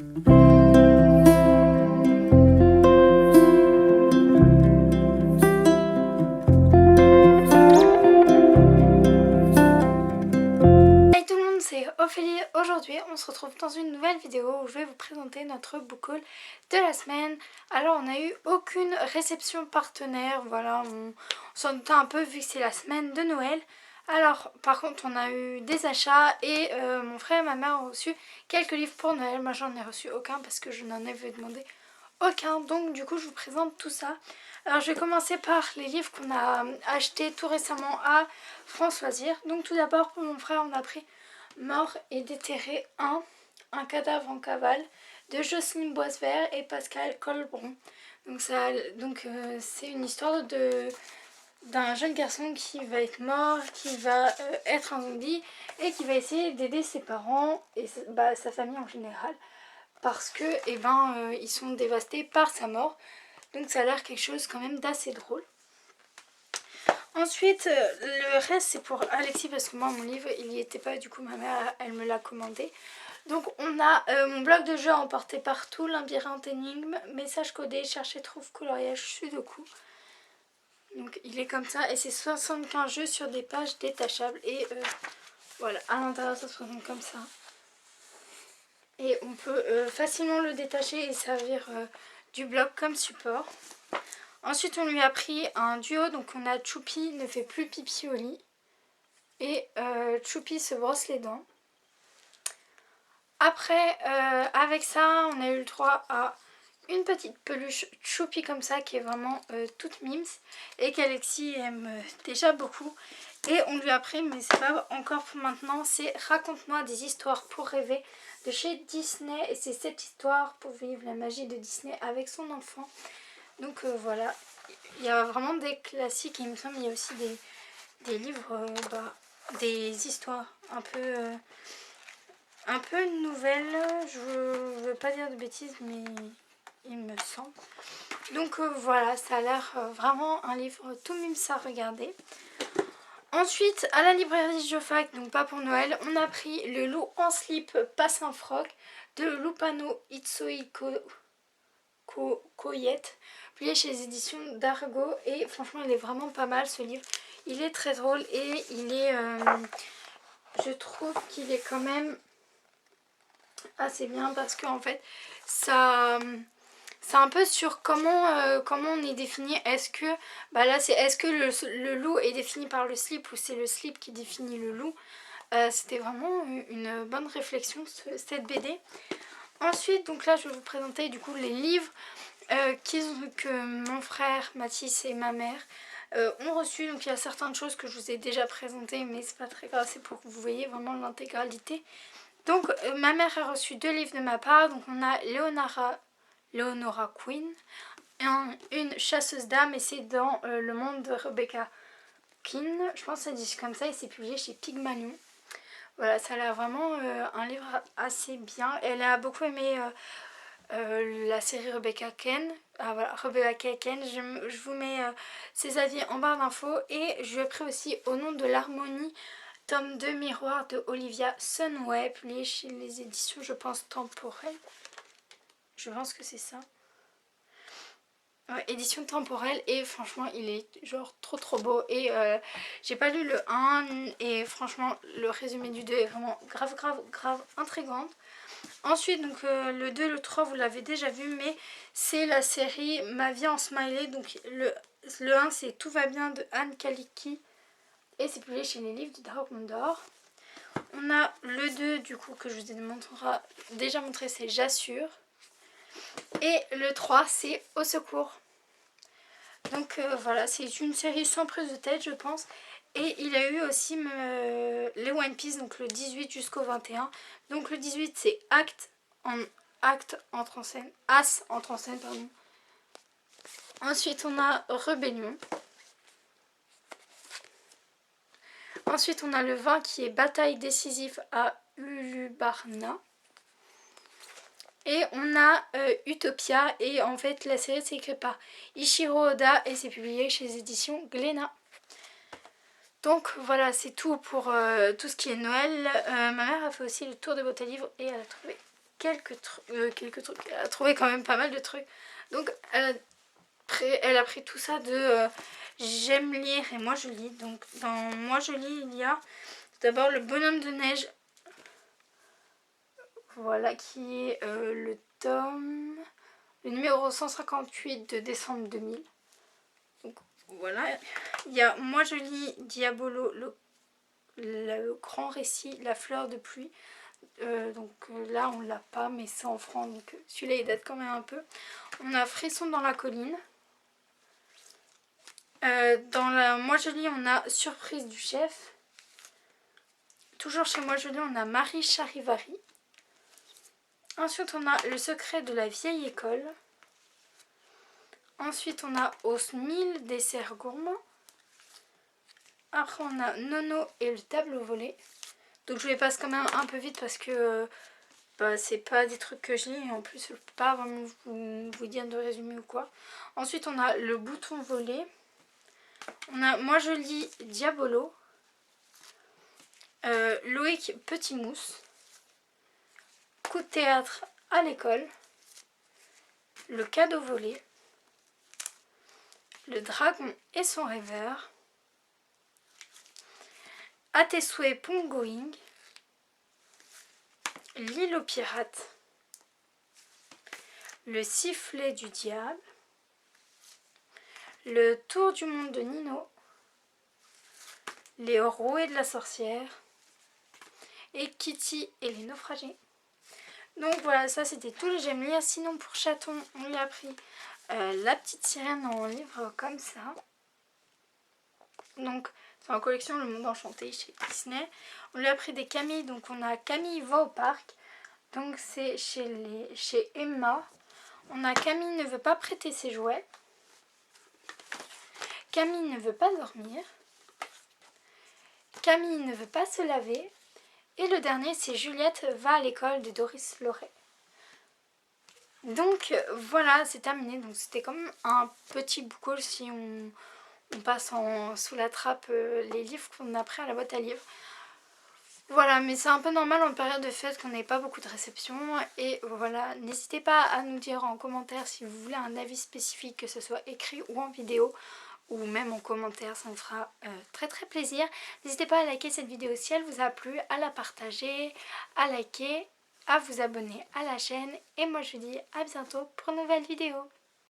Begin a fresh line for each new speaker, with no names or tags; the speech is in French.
Hey tout le monde, c'est Ophélie. Aujourd'hui on se retrouve dans une nouvelle vidéo où je vais vous présenter notre book haul de la semaine. Alors on n'a eu aucune réception partenaire, voilà, on s'en doutait un peu vu que c'est la semaine de Noël. Alors par contre on a eu des achats et mon frère et ma mère ont reçu quelques livres pour Noël. Moi j'en ai reçu aucun parce que je n'en avais demandé aucun, donc du coup je vous présente tout ça. Alors je vais commencer par les livres qu'on a achetés tout récemment à France Loisirs. Donc tout d'abord pour mon frère on a pris Mort et déterré 1, un cadavre en cavale de Jocelyne Boisvert et Pascal Colbron. Donc c'est une histoire d'un jeune garçon qui va être mort, qui va être un zombie et qui va essayer d'aider ses parents et sa famille en général parce que ils sont dévastés par sa mort. Donc ça a l'air quelque chose quand même d'assez drôle. Ensuite, le reste c'est pour Alexis parce que moi mon livre il n'y était pas, du coup ma mère elle me l'a commandé. Donc on a mon bloc de jeux emporté partout, labyrinthe, énigme, message codé, chercher, trouve, coloriage, sudoku. Donc il est comme ça et c'est 75 jeux sur des pages détachables et voilà, à l'intérieur ça se présente comme ça. Et on peut facilement le détacher et servir du bloc comme support. Ensuite on lui a pris un duo, donc on a Choupi ne fait plus pipi au lit et Choupi se brosse les dents. Après avec ça on a eu le droit à une petite peluche Choupi comme ça qui est vraiment toute mims et qu'Alexis aime déjà beaucoup. Et on lui a pris, mais c'est pas encore pour maintenant, c'est Raconte-moi des histoires pour rêver de chez Disney. Et c'est cette histoire pour vivre la magie de Disney avec son enfant. Donc voilà, il y a vraiment des classiques et il me semble qu'il y a aussi des livres, des histoires un peu nouvelles. Je veux pas dire de bêtises mais il me semble. Donc voilà, ça a l'air vraiment un livre tout mimes à regarder. Ensuite, à la librairie Geoffhac, donc pas pour Noël, on a pris Le loup en slip passe un froc de Lupano Itsui Koyet, publié chez les éditions d'Argo. Et franchement, il est vraiment pas mal ce livre. Il est très drôle et il est, je trouve qu'il est quand même assez bien parce qu'en fait, ça... C'est un peu sur comment on est défini. Est-ce que est-ce que le loup est défini par le slip ou c'est le slip qui définit le loup. C'était vraiment une bonne réflexion cette BD. Ensuite, donc là je vais vous présenter du coup les livres que mon frère Mathis et ma mère ont reçus. Donc il y a certaines choses que je vous ai déjà présentées mais c'est pas très grave, c'est pour que vous voyez vraiment l'intégralité. Donc ma mère a reçu 2 livres de ma part. Donc on a Leonora Queen, une chasseuse d'âmes, et c'est dans le monde de Rebecca Keane, je pense que ça dit comme ça, et c'est publié chez Pygmalion. Voilà, ça a l'air vraiment un livre assez bien. Elle a beaucoup aimé la série Rebecca Keane. Ah voilà, Rebecca Keane, je vous mets ses avis en barre d'infos. Et je lui ai pris aussi Au nom de l'harmonie, tome 2 miroir de Olivia Sunway, publié chez les éditions, je pense, Temporelles. Je pense que c'est ça. Ouais, édition temporelle, et franchement il est genre trop beau. Et j'ai pas lu le 1 et franchement le résumé du 2 est vraiment grave intrigante. Ensuite donc le 2 et le 3 vous l'avez déjà vu, mais c'est la série Ma vie en smiley. Donc le 1 c'est Tout va bien de Anne Kaliki et c'est publié chez les livres de Dark Mondor. On a le 2 du coup que je vous ai déjà montré, c'est J'assure. Et le 3 c'est Au secours. Donc voilà, c'est une série sans prise de tête je pense. Et il a eu aussi les One Piece, donc le 18 jusqu'au 21. Donc le 18 c'est Acte entre en scène, As entre en scène, pardon. Ensuite on a Rébellion. Ensuite on a le 20 qui est Bataille décisive à Ulubarna. Et on a Utopia, et en fait la série c'est écrit par Ichiro Oda et c'est publié chez les éditions Glénat. Donc voilà, c'est tout pour tout ce qui est Noël. Ma mère a fait aussi le tour de boîte à livres et elle a trouvé quelques trucs. Elle a trouvé quand même pas mal de trucs. Donc elle a pris tout ça de j'aime lire et moi je lis. Donc dans moi je lis, il y a d'abord le bonhomme de neige. Voilà, qui est le numéro 158 de décembre 2000. Donc voilà, il y a moi je lis Diabolo, le grand récit, la fleur de pluie. Là on l'a pas, mais c'est en franc, donc celui-là il date quand même un peu. On a Frisson dans la colline. Moi je lis, on a Surprise du chef. Toujours chez moi je lis, on a Marie Charivari. Ensuite on a Le secret de la vieille école. Ensuite on a Aux 1000 desserts gourmands. Après on a Nono et le tableau volé. Donc je les passe quand même un peu vite parce que c'est pas des trucs que je lis et en plus je peux pas vraiment vous dire de résumé ou quoi. Ensuite on a Le bouton volé. Moi je lis Diabolo. Loïc Petit Mousse. Coup de théâtre à l'école. Le cadeau volé. Le dragon et son rêveur. À tes souhaits Pongoing. L'île aux pirates. Le sifflet du diable. Le tour du monde de Nino. Les rouées de la sorcière. Et Kitty et les naufragés. Donc voilà, ça c'était tout les j'aime lire. Sinon pour chaton, on lui a pris La petite sirène en livre comme ça. Donc c'est en collection Le Monde Enchanté chez Disney. On lui a pris des Camille, donc on a Camille va au parc. Donc c'est chez Emma. On a Camille ne veut pas prêter ses jouets. Camille ne veut pas dormir. Camille ne veut pas se laver. Et le dernier c'est Juliette va à l'école de Doris Loret. Donc voilà, c'est terminé. Donc c'était comme un petit book haul si on passe sous la trappe les livres qu'on a pris à la boîte à livres. Voilà, mais c'est un peu normal en période de fête qu'on n'ait pas beaucoup de réceptions. Et voilà, n'hésitez pas à nous dire en commentaire si vous voulez un avis spécifique, que ce soit écrit ou en vidéo, ou même en commentaire, ça me fera très très plaisir. N'hésitez pas à liker cette vidéo si elle vous a plu, à la partager, à liker, à vous abonner à la chaîne. Et moi je vous dis à bientôt pour une nouvelle vidéo.